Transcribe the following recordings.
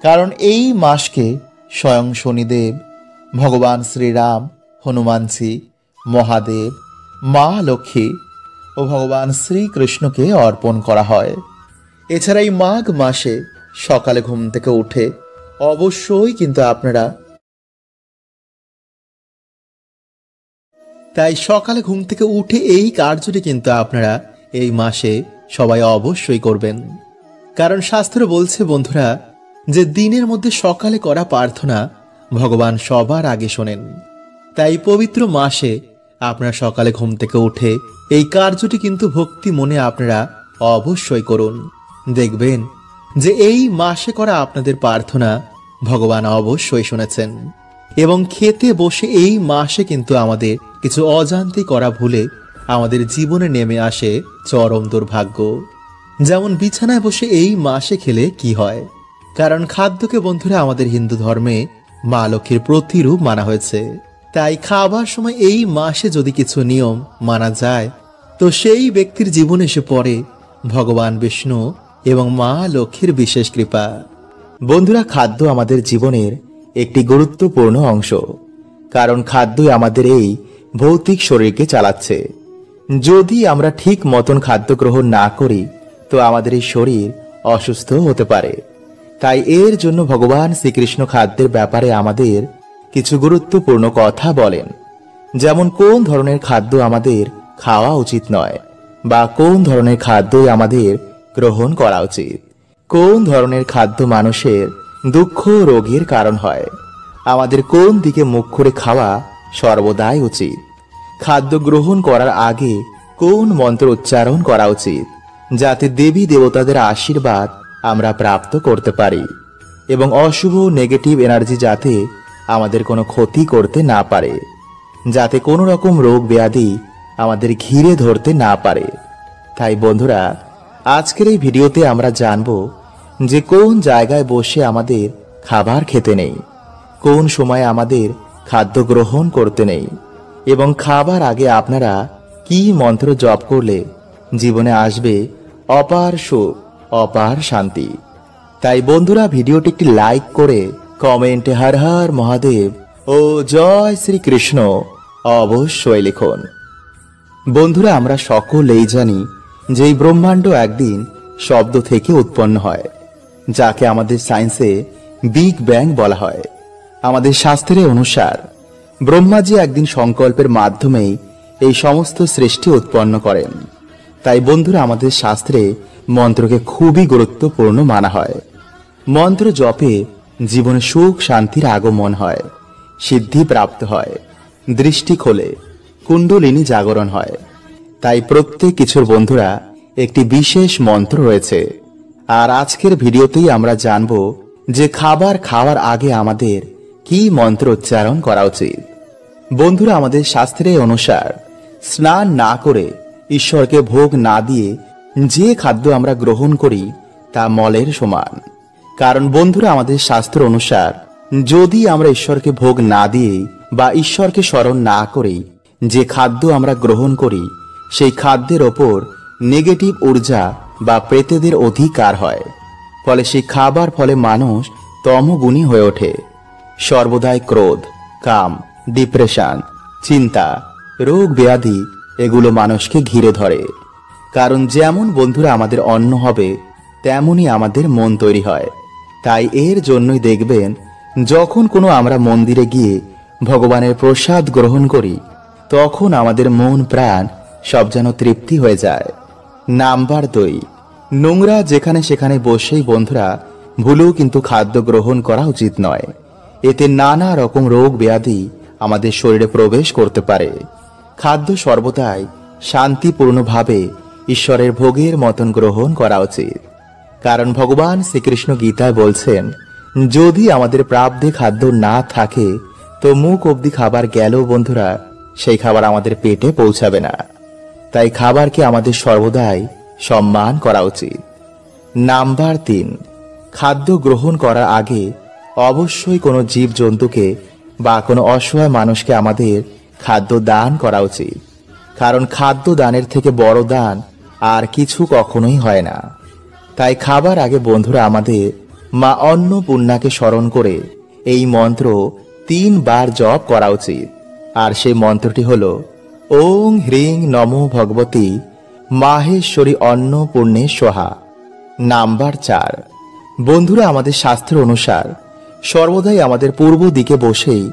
কারণ এই মাসকে স্বয়ং শনিদেব, ভগবান শ্রীরাম, হনুমানজি, মহাদেব, মা লক্ষ্মী ও ভগবান শ্রীকৃষ্ণকে অর্পণ করা হয়। এছাড়া এই মাঘ মাসে সকালে ঘুম থেকে উঠে অবশ্যই কিন্তু আপনারা সকালে ঘুম থেকে উঠে এই কার্যটি কিন্তু আপনারা এই মাসে সবাই অবশ্যই করবেন। কারণ শাস্ত্র বলছে বন্ধুরা যে দিনের মধ্যে সকালে করা প্রার্থনা ভগবান সবার আগে শোনেন। তাই পবিত্র মাসে আপনারা সকালে ঘুম থেকে উঠে এই কার্যটি কিন্তু ভক্তি মনে আপনারা অবশ্যই করুন। দেখবেন যে এই মাসে করা আপনাদের প্রার্থনা ভগবান অবশ্যই শুনেছেন। এবং খেতে বসে এই মাসে কিন্তু আমাদের কিছু অজান্তে করা ভুলে আমাদের জীবনে নেমে আসে চরম দুর্ভাগ্য। যেমন বিছানায় বসে এই মাসে খেলে কি হয়, কারণ খাদ্যকে বন্ধুরা আমাদের হিন্দু ধর্মে মা লক্ষ্মীর প্রতিরূপ মানা হয়েছে। তাই খাবার সময় এই মাসে যদি কিছু নিয়ম মানা যায় তো সেই ব্যক্তির জীবনে এসে পড়ে ভগবান বিষ্ণু এবং মা লক্ষ্মীর বিশেষ কৃপা। বন্ধুরা, খাদ্য আমাদের জীবনের একটি গুরুত্বপূর্ণ অংশ, কারণ খাদ্যই আমাদের এই ভৌতিক শরীরকে চালাচ্ছে। যদি আমরা ঠিক মতন খাদ্য গ্রহণ না করি তো আমাদের এই শরীর অসুস্থ হতে পারে। তাই এর জন্য ভগবান শ্রীকৃষ্ণ খাদ্যের ব্যাপারে আমাদের কিছু গুরুত্বপূর্ণ কথা বলেন। যেমন কোন ধরনের খাদ্য আমাদের খাওয়া উচিত নয়, বা কোন ধরনের খাদ্যই আমাদের গ্রহণ করা উচিত, কোন ধরনের খাদ্য মানুষের দুঃখ রোগের কারণ হয়, আমাদের কোন দিকে মুখ করে খাওয়া সর্বদাই উচিত, খাদ্য গ্রহণ করার আগে কোন মন্ত্র উচ্চারণ করা উচিত যাতে দেবী দেবতাদের আশীর্বাদ আমরা প্রাপ্ত করতে পারি, এবং অশুভ নেগেটিভ এনার্জি যাতে আমাদের কোনো ক্ষতি করতে না পারে, যাতে কোনো রকম রোগ ব্যাধি আমাদের ঘিরে ধরতে না পারে। তাই বন্ধুরা, আজকের এই ভিডিওতে আমরা জানব যে কোন জায়গায় বসে আমাদের খাবার খেতে নেই, কোন সময় আমাদের খাদ্য গ্রহণ করতে নেই, এবং খাবার আগে আপনারা কি মন্ত্র জপ করলে জীবনে আসবে অপার সুখ, অপার শান্তি। তাই বন্ধুরা, ভিডিওটি একটি লাইক করে কমেন্টে হর হর মহাদেব ও জয় শ্রীকৃষ্ণ অবশ্যই লিখুন। বন্ধুরা, আমরা সকলেই জানি যে এই ব্রহ্মাণ্ড একদিন শব্দ থেকে উৎপন্ন হয়, যাকে আমাদের সায়েন্সে বিগ ব্যাং বলা হয়। আমাদের শাস্ত্রে অনুসার ব্রহ্মাজি একদিন সংকল্পের মাধ্যমেই এই সমস্ত সৃষ্টি উৎপন্ন করেন। তাই বন্ধুরা, আমাদের শাস্ত্রে মন্ত্রকে খুবই গুরুত্বপূর্ণ মানা হয়। মন্ত্র জপে জীবনে সুখ শান্তির আগমন হয়, সিদ্ধি প্রাপ্ত হয়, দৃষ্টি খোলে, কুণ্ডলিনী জাগরণ হয়। তাই প্রত্যেক কিছুর বন্ধুরা একটি বিশেষ মন্ত্র রয়েছে। আর আজকের ভিডিওতেই আমরা জানব যে খাবার খাওয়ার আগে আমাদের কি মন্ত্র উচ্চারণ করা উচিত। বন্ধুরা, আমাদের শাস্ত্রে অনুসার স্নান না করে ঈশ্বরকে ভোগ না দিয়ে যে খাদ্য আমরা গ্রহণ করি তা মলের সমান। কারণ বন্ধুরা, আমাদের শাস্ত্র অনুসার যদি আমরা ঈশ্বরকে ভোগ না দিয়ে বা ঈশ্বরকে স্মরণ না করে যে খাদ্য আমরা গ্রহণ করি সেই খাদ্যের ওপর নেগেটিভ ঊর্জা বা প্রেতদের অধিকার হয়। ফলে সেই খাবার ফলে মানুষ তমগুণী হয়ে ওঠে। সর্বদাই ক্রোধ, কাম, ডিপ্রেশন, চিন্তা, রোগ ব্যাধি এগুলো মানুষকে ঘিরে ধরে। কারণ যেমন বন্ধুরা আমাদের অন্ন হবে তেমনই আমাদের মন তৈরি হয়। তাই এর জন্যই দেখবেন যখন কোনো আমরা মন্দিরে গিয়ে ভগবানের প্রসাদ গ্রহণ করি তখন আমাদের মন প্রাণ সব যেন তৃপ্তি হয়ে যায়। নাম্বার 2, নোংরা যেখানে সেখানে বসেই বন্ধুরা ভুলেও কিন্তু খাদ্য গ্রহণ করা উচিত নয়। এতে নানা রকম রোগ ব্যাধি আমাদের শরীরে প্রবেশ করতে পারে। খাদ্য সর্বদাই শান্তিপূর্ণভাবে ঈশ্বরের ভোগের মতন গ্রহণ করা উচিত। কারণ ভগবান শ্রীকৃষ্ণ গীতায় বলছেন, যদি আমাদের প্রাপ্যে খাদ্য না থাকে তো মুখ অবধি খাবার গেলেও বন্ধুরা সেই খাবার আমাদের পেটে পৌঁছাবে না। তাই খাবারকে আমাদের সর্বদাই সম্মান করা উচিত। নাম্বার 3, খাদ্য গ্রহণ করার আগে অবশ্যই কোনো জীবজন্তুকে বা কোনো অসহায় মানুষকে আমাদের খাদ্য দান করা উচিত। কারণ খাদ্য দানের থেকে বড় দান আর কিছু কখনোই হয় না। তাই খাবার আগে বন্ধুরা আমাদের মা অন্নপূর্ণাকে স্মরণ করে এই মন্ত্র 3 বার জপ করা উচিত। আর সেই মন্ত্রটি হল ওং হ্রিং নমো ভগবতী মাহেশ্বরী অন্নপূর্ণে সোহা। নাম্বার 4, বন্ধুরা, আমাদের শাস্ত্র অনুসার সর্বদাই আমাদের পূর্ব দিকে বসেই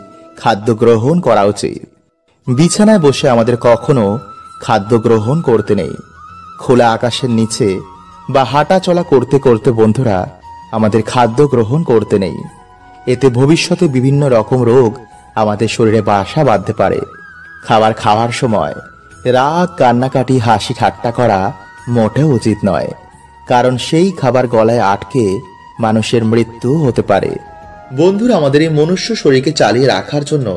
খাদ্য গ্রহণ করা উচিত। বিছানায় বসে আমাদের কখনো খাদ্য গ্রহণ করতে নেই। খোলা আকাশের নিচে বা হাঁটা চলা করতে করতে বন্ধুরা আমাদের খাদ্য গ্রহণ করতে নেই। এতে ভবিষ্যতে বিভিন্ন রকম রোগ আমাদের শরীরে বাসা বাঁধতে পারে। খাবার খাওয়ার সময় রাগ, কান্নাকাটি, হাসি ঠাট্টা করা মোটেও উচিত নয়, কারণ সেই খাবার গলায় আটকে মানুষের মৃত্যু হতে পারে। বন্ধুরা, আমাদের এই মনুষ্য শরীরকে চালিয়ে রাখার জন্য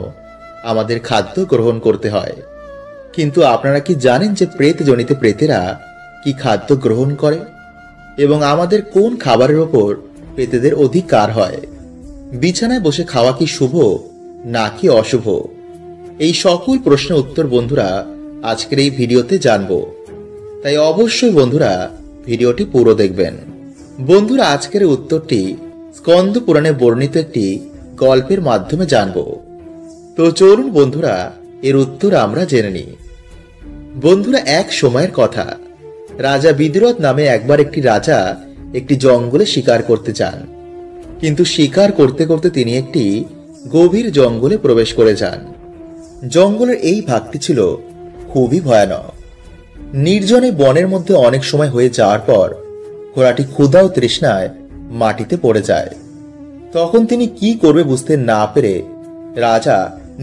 আমাদের খাদ্য গ্রহণ করতে হয়। কিন্তু আপনারা কি জানেন যে প্রেতজনিত প্রেতেরা কি খাদ্য গ্রহণ করে এবং আমাদের কোন খাবারের ওপর প্রেতেদের অধিকার হয়? বিছানায় বসে খাওয়া কি শুভ নাকি অশুভ? এই সকল প্রশ্নের উত্তর বন্ধুরা আজকের এই ভিডিওতে জানবো। তাই অবশ্যই বন্ধুরা ভিডিওটি পুরো দেখবেন। বন্ধুরা, আজকের উত্তরটি স্কন্দ পুরাণে বর্ণিত একটি গল্পের মাধ্যমে জানবো। তো চলুন বন্ধুরা এর উত্তর আমরা জেনে নিই। বন্ধুরা, এক সময়ের কথা, রাজা বিদুরথ নামে একবার একটি রাজা একটি জঙ্গলে শিকার করতে যান। কিন্তু শিকার করতে করতে তিনি একটি গভীর জঙ্গলে প্রবেশ করে যান। জঙ্গলের এই ভাগটি ছিল খুবই ভয়ানক। নির্জনে বনের মধ্যে অনেক সময় হয়ে যাওয়ার পর ঘোড়াটি ক্ষুধা ও তৃষ্ণায় মাটিতে পড়ে যায়। তখন তিনি কি করবে বুঝতে না পেরে রাজা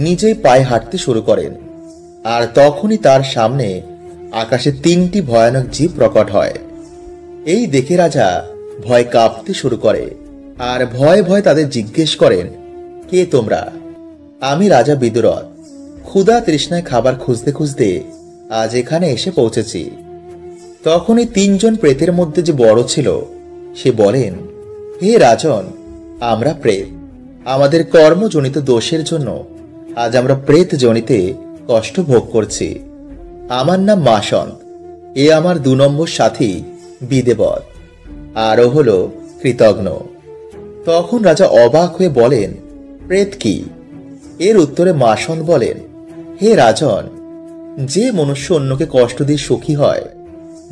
নিজেই পায়ে হাঁটতে শুরু করেন। আর তখনই তার সামনে আকাশে 3টি ভয়ানক জীব প্রকট হয়। এই দেখে রাজা ভয় কাঁপতে শুরু করে আর ভয়ে ভয়ে তাদের জিজ্ঞেস করেন, কে তোমরা? আমি রাজা বিদুরথ। ক্ষুধা তৃষ্ণায় খাবার খুঁজতে খুঁজতে আজ এখানে এসে পৌঁছেছি। তখন এই 3জন প্রেতের মধ্যে যে বড় ছিল সে বলেন, হে রাজন, আমরা প্রেত। আমাদের কর্মজনিত দোষের জন্য আজ আমরা প্রেত জনিতে কষ্ট ভোগ করছি। আমার নাম মাসন্ত, এ আমার 2 নম্বর সাথী বিদেবত, আর ও হলো কৃতঘ্ন। তখন রাজা অবাক হয়ে বলেন, প্রেত কি? এর উত্তরে মাসন্ত বলেন, হে রাজন, যে মনুষ্য অন্যকে কষ্ট দিয়ে সুখী হয়,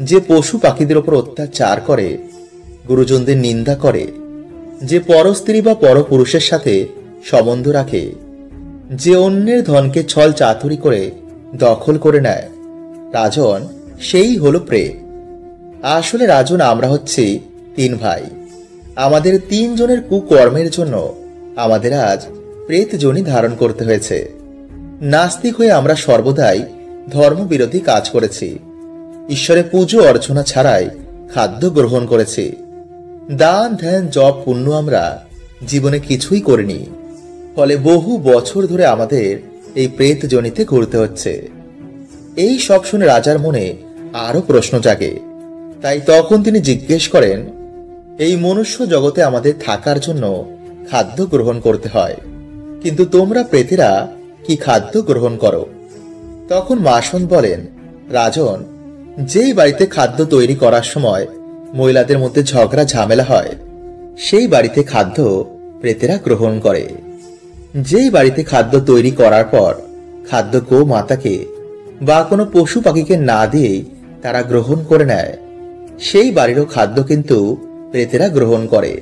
যে পশু পাখিদের উপর অত্যাচার করে, গুরুজনদের নিন্দা করে, যে পরস্ত্রী বা পরপুরুষের সাথে সম্বন্ধ রাখে, যে অন্যের ধনকে ছল চাতুরি করে দখল করে নেয়, রাজন সেই হলো প্রেত। আসলে রাজন, আমরা হচ্ছি 3 ভাই। আমাদের 3 জনের কুকর্মের জন্য আমাদের আজ প্রেতজনি ধারণ করতে হয়েছে। নাস্তিক হয়ে আমরা সর্বদাই ধর্মবিরোধী কাজ করেছি। ঈশ্বরের পুজো অর্চনা ছাড়াই খাদ্য গ্রহণ করেছি। দান ধ্যান জপ পুণ্য আমরা জীবনে কিছুই করিনি। ফলে বহু বছর ধরে আমাদের এই প্রেতজনিতে ঘুরতে হচ্ছে। এই সব শুনে রাজার মনে আরো প্রশ্ন জাগে। তাই তখন তিনি জিজ্ঞেস করেন, এই মনুষ্য জগতে আমাদের থাকার জন্য খাদ্য গ্রহণ করতে হয়, কিন্তু তোমরা প্রেতেরা কি খাদ্য গ্রহণ করো? তখন মাসন্ত বলেন, রাজন, যেই বাড়িতে খাদ্য তৈরি করার সময় মহিলাদের মধ্যে ঝগড়া ঝামেলা হয়, সেই বাড়িতে খাদ্য প্রেতেরা গ্রহণ করে। যেই বাড়িতে খাদ্য তৈরি করার পর খাদ্য গো মাতাকে বা কোনো পশু পাখিকে না দিয়েই তারা গ্রহণ করে নেয়, সেই বাড়িরও খাদ্য কিন্তু প্রেতেরা গ্রহণ করে।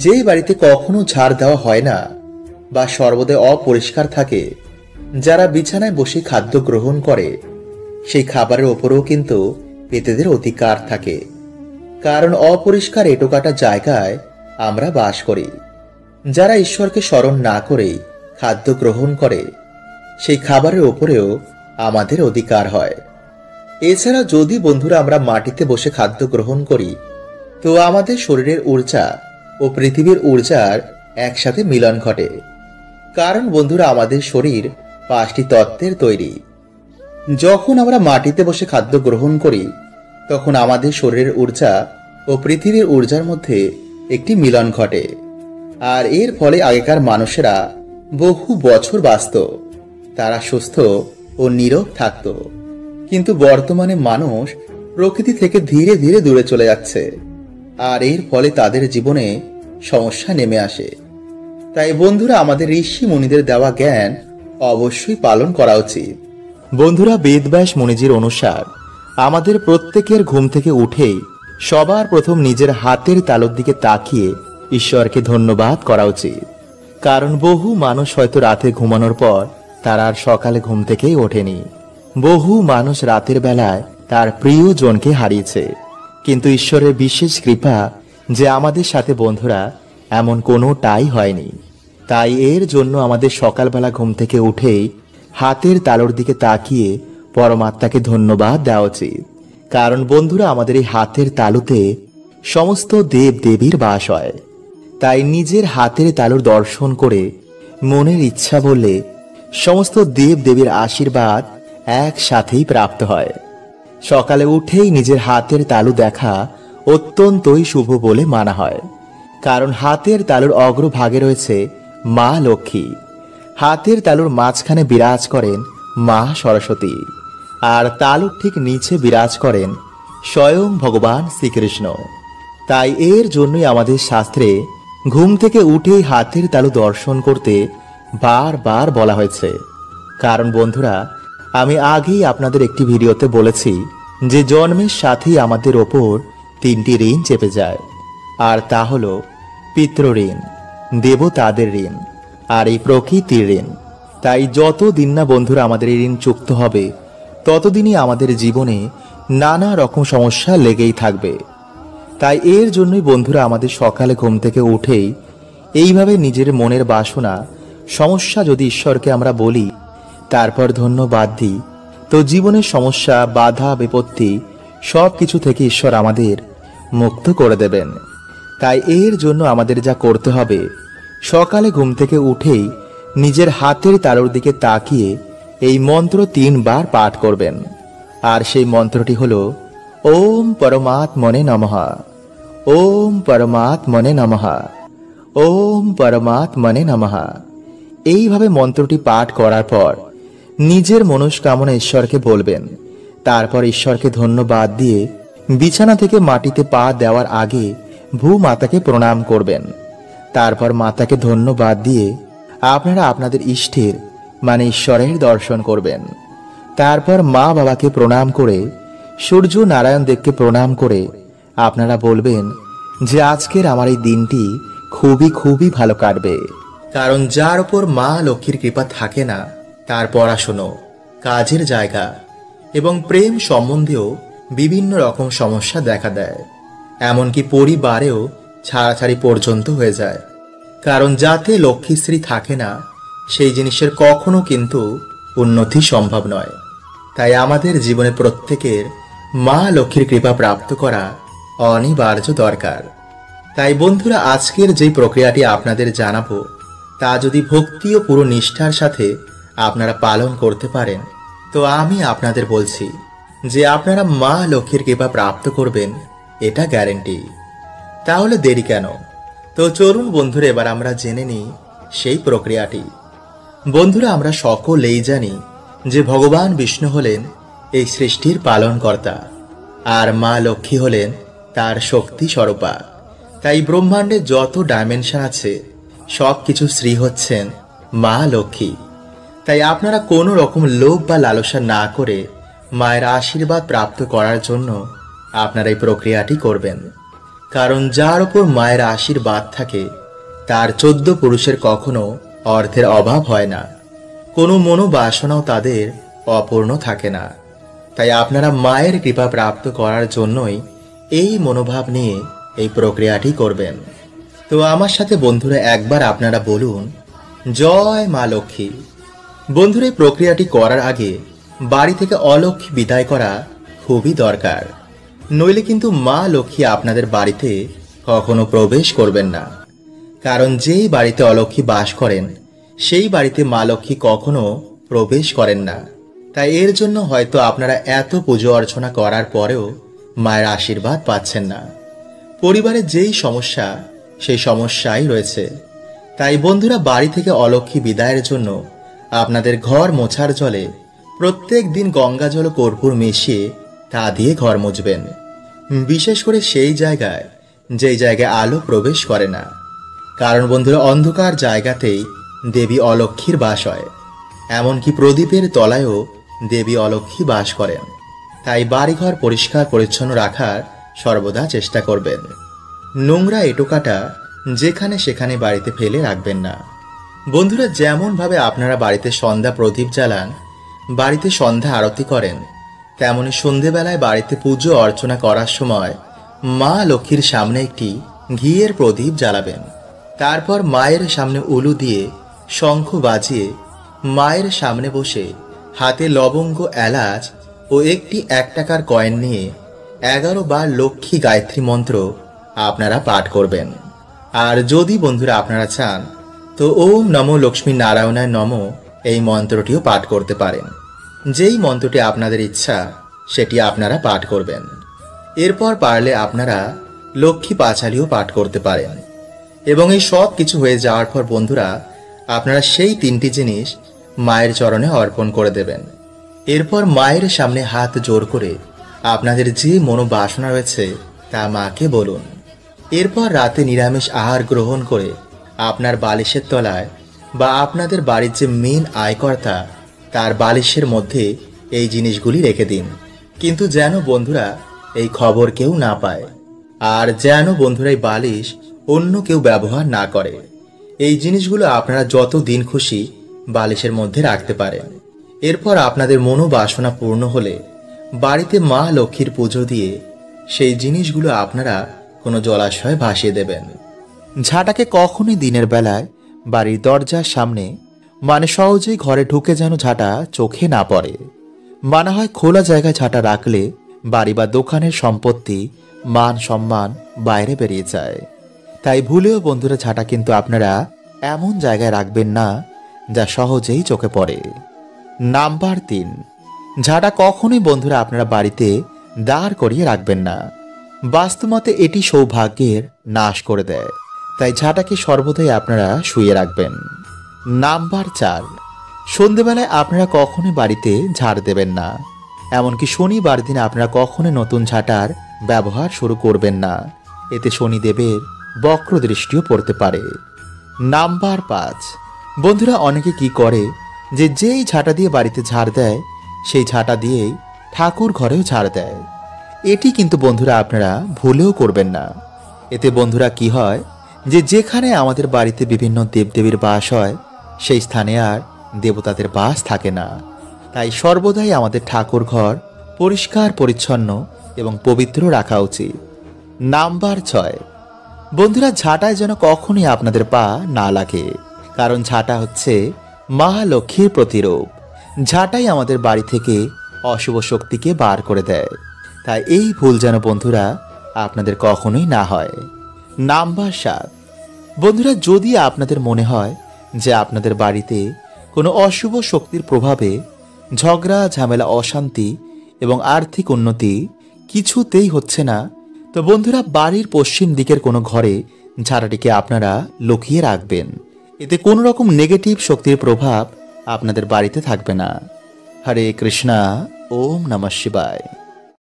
যেই বাড়িতে কখনো ঝাড় দেওয়া হয় না বা সর্বদাই অপরিষ্কার থাকে, যারা বিছানায় বসে খাদ্য গ্রহণ করে, সেই খাবারের ওপরেও কিন্তু প্রেতেদের অধিকার থাকে। কারণ অপরিষ্কার এঁটোকাটা জায়গায় আমরা বাস করি। যারা ঈশ্বরকে স্মরণ না করেই খাদ্য গ্রহণ করে, সেই খাবারের ওপরেও আমাদের অধিকার হয়। এছাড়া যদি বন্ধুরা আমরা মাটিতে বসে খাদ্য গ্রহণ করি, তো আমাদের শরীরের ঊর্জা ও পৃথিবীর ঊর্জার একসাথে মিলন ঘটে। কারণ বন্ধুরা, আমাদের শরীর 5টি তত্ত্বের তৈরি। যখন আমরা মাটিতে বসে খাদ্য গ্রহণ করি, তখন আমাদের শরীরের ঊর্জা ও পৃথিবীর ঊর্জার মধ্যে একটি মিলন ঘটে। আর এর ফলে আগেকার মানুষেরা বহু বছর বাঁচত, তারা সুস্থ ও নীরব থাকত। কিন্তু বর্তমানে মানুষ প্রকৃতি থেকে ধীরে ধীরে দূরে চলে যাচ্ছে, আর এর ফলে তাদের জীবনে সমস্যা নেমে আসে। তাই বন্ধুরা, আমাদের ঋষি মুনিদের দেওয়া জ্ঞান অবশ্যই পালন করা উচিত। বন্ধুরা, বেদব্যাস মুনিজির অনুসার আমাদের প্রত্যেকের ঘুম থেকে উঠেই সবার প্রথম নিজের হাতের তালুর দিকে তাকিয়ে ঈশ্বরকে ধন্যবাদ করা উচিত। কারণ বহু মানুষ হয়তো রাতে ঘুমানোর পর তারা আর সকালে ঘুম থেকেই ওঠেনি। বহু মানুষ রাতের বেলায় তার প্রিয়জনকে হারিয়েছে। কিন্তু ঈশ্বরের বিশেষ কৃপা যে আমাদের সাথে বন্ধুরা এমন কোনোটাই হয়নি। তাই এর জন্য আমাদের সকালবেলা ঘুম থেকে উঠেই হাতের তালুর দিকে তাকিয়ে পরমাত্মাকে ধন্যবাদ দেওয়া উচিত। কারণ বন্ধুরা, আমাদের এই হাতের তালুতে সমস্ত দেব দেবীর বাস হয়। তাই নিজের হাতের তালুর দর্শন করে মনের ইচ্ছা বললে সমস্ত দেব দেবীর আশীর্বাদ একসাথেই প্রাপ্ত হয়। সকালে উঠেই নিজের হাতের তালু দেখা অত্যন্তই শুভ বলে মানা হয়। কারণ হাতের তালুর অগ্রভাগে রয়েছে মা লক্ষ্মী, হাতের তালুর মাঝখানে বিরাজ করেন মা সরস্বতী, আর তালুর ঠিক নিচে বিরাজ করেন স্বয়ং ভগবান শ্রীকৃষ্ণ। তাই এর জন্যই আমাদের শাস্ত্রে ঘুম থেকে উঠেই হাতের তালু দর্শন করতে বারবার বলা হয়েছে। কারণ বন্ধুরা, আমি আগেই আপনাদের একটি ভিডিওতে বলেছি যে জন্মের সাথেই আমাদের ওপর 3টি ঋণ চেপে যায়, আর তা হল পিতৃঋণ, দেবতাদের ঋণ আর এই প্রকৃতির ঋণ। তাই যতদিন না বন্ধুরা আমাদের এই ঋণ চুক্ত হবে ততদিনই আমাদের জীবনে নানা রকম সমস্যা লেগেই থাকবে। তাই এর জন্যই বন্ধুরা আমাদের সকালে ঘুম থেকে উঠেই এইভাবে নিজের মনের বাসনা সমস্যা যদি ঈশ্বরকে আমরা বলি, তারপর ধন্যবাদ দিই, তো জীবনের সমস্যা বাধা বিপত্তি সব কিছু থেকে ঈশ্বর আমাদের মুক্ত করে দেবেন। তাই এর জন্য আমাদের যা করতে হবে, সকালে ঘুম থেকে উঠেই নিজের হাতের তালুর দিকে তাকিয়ে এই মন্ত্র 3 বার পাঠ করবেন। আর সেই মন্ত্রটি হল ওম পরমাত্মনে নমঃ, ওম পরমাত্মনে নমঃ, ওম পরমাত্মনে নমঃ। এইভাবে মন্ত্রটি পাঠ করার পর নিজের মনস্কামনা ঈশ্বরকে বলবেন। তারপর ঈশ্বরকে ধন্যবাদ দিয়ে বিছানা থেকে মাটিতে পা দেওয়ার আগে ভূমাতাকে প্রণাম করবেন। তারপর মাতাকে ধন্যবাদ দিয়ে আপনারা আপনাদের ইষ্টের মানে ঈশ্বরের দর্শন করবেন। তারপর মা বাবাকে প্রণাম করে সূর্য নারায়ণ দেবকে প্রণাম করে আপনারা বলবেন যে আজকের আমার এই দিনটি খুবই খুবই ভালো কাটবে। কারণ যার উপর মা লক্ষ্মীর কৃপা থাকে না, তার পড়াশুনো, কাজের জায়গা এবং প্রেম সম্বন্ধেও বিভিন্ন রকম সমস্যা দেখা দেয়। এমনকি পরিবারেও ছাড়াছাড়ি পর্যন্ত হয়ে যায়। কারণ যাতে লক্ষ্মীশ্রী থাকে না, সেই জিনিসের কখনো কিন্তু উন্নতি সম্ভব নয়। তাই আমাদের জীবনে প্রত্যেকের মা লক্ষ্মীর কৃপা প্রাপ্ত করা অনিবার্য দরকার। তাই বন্ধুরা, আজকের যেই প্রক্রিয়াটি আপনাদের জানাবো, তা যদি ভক্তি ও পুরো নিষ্ঠার সাথে আপনারা পালন করতে পারেন, তো আমি আপনাদের বলছি যে আপনারা মা লক্ষ্মীর কৃপা প্রাপ্ত করবেন, এটা গ্যারেন্টি। তাহলে দেরি কেন? তো চলুন বন্ধুরা, এবার আমরা জেনে নিই সেই প্রক্রিয়াটি। বন্ধুরা, আমরা সকলেই জানি যে ভগবান বিষ্ণু হলেন এই সৃষ্টির পালনকর্তা, আর মা লক্ষ্মী হলেন তার শক্তি স্বরূপা। তাই ব্রহ্মাণ্ডে যত ডাইমেনশন আছে সব কিছু শ্রী হচ্ছেন মা লক্ষ্মী। তাই আপনারা কোনো রকম লোভ বা লালসা না করে মায়ের আশীর্বাদ প্রাপ্ত করার জন্য আপনারা এই প্রক্রিয়াটি করবেন। কারণ যার উপর মায়ের আশীর্বাদ থাকে তার 14 পুরুষের কখনো অর্থের অভাব হয় না, কোনো মনোবাসনাও তাদের অপূর্ণ থাকে না। তাই আপনারা মায়ের কৃপা প্রাপ্ত করার জন্যই এই মনোভাব নিয়ে এই প্রক্রিয়াটি করবেন। তো আমার সাথে বন্ধুরা একবার আপনারা বলুন, জয় মা লক্ষ্মী। বন্ধুরা, এই প্রক্রিয়াটি করার আগে বাড়ি থেকে অলক্ষ্মী বিদায় করা খুবই দরকার, নইলে কিন্তু মা লক্ষ্মী আপনাদের বাড়িতে কখনো প্রবেশ করবেন না। কারণ যেই বাড়িতে অলক্ষ্মী বাস করেন সেই বাড়িতে মা লক্ষ্মী কখনো প্রবেশ করেন না। তাই এর জন্য হয়তো আপনারা এত পুজো অর্চনা করার পরেও মায়ের আশীর্বাদ পাচ্ছেন না। পরিবারে যেই সমস্যা সেই সমস্যাই রয়েছে। তাই বন্ধুরা, বাড়ি থেকে অলক্ষ্মী বিদায়ের জন্য আপনাদের ঘর মোছার জলে প্রত্যেক দিন গঙ্গা জল ও কর্পূর মিশিয়ে তা দিয়ে ঘর মুছবেন। বিশেষ করে সেই জায়গায় যেই জায়গায় আলো প্রবেশ করে না। কারণ বন্ধুরা অন্ধকার জায়গাতেই দেবী অলক্ষ্মীর বাস হয়। এমনকি প্রদীপের তলায়ও দেবী অলক্ষ্মী বাস করেন। তাই বাড়িঘর পরিষ্কার পরিচ্ছন্ন রাখার সর্বদা চেষ্টা করবেন। নোংরা এঁটোকাটা যেখানে সেখানে বাড়িতে ফেলে রাখবেন না। বন্ধুরা যেমনভাবে আপনারা বাড়িতে সন্ধ্যা প্রদীপ জ্বালান, বাড়িতে সন্ধ্যা আরতি করেন, তেমনি সন্ধেবেলায় বাড়িতে পুজো অর্চনা করার সময় মা লক্ষ্মীর সামনে একটি ঘিয়ের প্রদীপ জ্বালাবেন। তারপর মায়ের সামনে উলু দিয়ে শঙ্খ বাজিয়ে মায়ের সামনে বসে হাতে লবঙ্গ, এলাচ ও একটি 1 টাকার কয়েন নিয়ে 11 বার লক্ষ্মী গায়ত্রী মন্ত্র আপনারা পাঠ করবেন। আর যদি বন্ধুরা আপনারা চান তো ওম নমো লক্ষ্মী নারায়ণায় নমো এই মন্ত্রটিও পাঠ করতে পারেন। যেই মন্ত্রটি আপনাদের ইচ্ছা সেটি আপনারা পাঠ করবেন। এরপর পারলে আপনারা লক্ষ্মী পাঁচালীও পাঠ করতে পারেন। এবং এই সব কিছু হয়ে যাওয়ার পর বন্ধুরা আপনারা সেই 3টি জিনিস মায়ের চরণে অর্পণ করে দেবেন। এরপর মায়ের সামনে হাত জোর করে আপনাদের যে মনোবাসনা রয়েছে তা মাকে বলুন। এরপর রাতে নিরামিষ আহার গ্রহণ করে আপনার বালিশের তলায় বা আপনাদের বাড়ির যে মেন আয়কর্তা তার বালিশের মধ্যে এই জিনিসগুলি রেখে দিন। কিন্তু যেন বন্ধুরা এই খবর কেউ না পায়, আর যেন বন্ধুরা এই বালিশ অন্য কেউ ব্যবহার না করে। এই জিনিসগুলো আপনারা যত দিন খুশি বালিশের মধ্যে রাখতে পারেন। এরপর আপনাদের মনোবাসনা পূর্ণ হলে বাড়িতে মা লক্ষ্মীর পুজো দিয়ে সেই জিনিসগুলো আপনারা কোনো জলাশয়ে ভাসিয়ে দেবেন। ঝাঁটাকে কখনোই দিনের বেলায় বাড়ির দরজার সামনে, মানে সহজেই ঘরে ঢুকে যেন ঝাঁটা চোখে না পড়ে। মানা হয় খোলা জায়গায় ঝাঁটা রাখলে বাড়ি বা দোকানের সম্পত্তি, মান সম্মান বাইরে বেরিয়ে যায়। তাই ভুলেও বন্ধুরা ঝাঁটা কিন্তু আপনারা এমন জায়গায় রাখবেন না যা সহজেই চোখে পড়ে। নাম্বার 3, ঝাঁটা কখনোই বন্ধুরা আপনারা বাড়িতে দাঁড় করিয়ে রাখবেন না। বাস্তুমতে এটি সৌভাগ্যের নাশ করে দেয়। তাই ঝাঁটাকে সর্বদাই আপনারা শুয়ে রাখবেন। নাম্বার 4, সন্ধেবেলায় আপনারা কখনোই বাড়িতে ঝাড় দেবেন না। এমনকি শনিবার দিন আপনারা কখনোই নতুন ঝাঁটার ব্যবহার শুরু করবেন না। এতে শনিদেবের বক্র দৃষ্টিও পড়তে পারে। নাম্বার 5, বন্ধুরা অনেকে কি করে যে যেই ঝাঁটা দিয়ে বাড়িতে ঝাড় দেয় সেই ঝাঁটা দিয়েই ঠাকুর ঘরেও ঝাড় দেয়। এটি কিন্তু বন্ধুরা আপনারা ভুলেও করবেন না। এতে বন্ধুরা কি হয় যে যেখানে আমাদের বাড়িতে বিভিন্ন দেবদেবীর বাস হয় সেই স্থানে আর দেবতাদের বাস থাকে না। তাই সর্বদাই আমাদের ঠাকুর ঘর পরিষ্কার পরিচ্ছন্ন এবং পবিত্র রাখা উচিত। নাম্বার 6, বন্ধুরা ঝাঁটায় যেন কখনোই আপনাদের পা না লাগে, কারণ ঝাঁটা হচ্ছে মা লক্ষ্মীর প্রতিরূপ। ঝাঁটাই আমাদের বাড়ি থেকে অশুভ শক্তিকে বার করে দেয়। তাই এই ভুল যেন বন্ধুরা আপনাদের কখনোই না হয়। নাম্বার 7, বন্ধুরা যদি আপনাদের মনে হয় যে আপনাদের বাড়িতে কোনো অশুভ শক্তির প্রভাবে ঝগড়া, ঝামেলা, অশান্তি এবং আর্থিক উন্নতি কিছুতেই হচ্ছে না, তো বন্ধুরা বাড়ির পশ্চিম দিকের কোনো ঘরে ঝাঁটাটিকে আপনারা লুকিয়ে রাখবেন। এতে কোনো রকম নেগেটিভ শক্তির প্রভাব আপনাদের বাড়িতে থাকবে না। হরে কৃষ্ণা, ওম নমঃ শিবায়।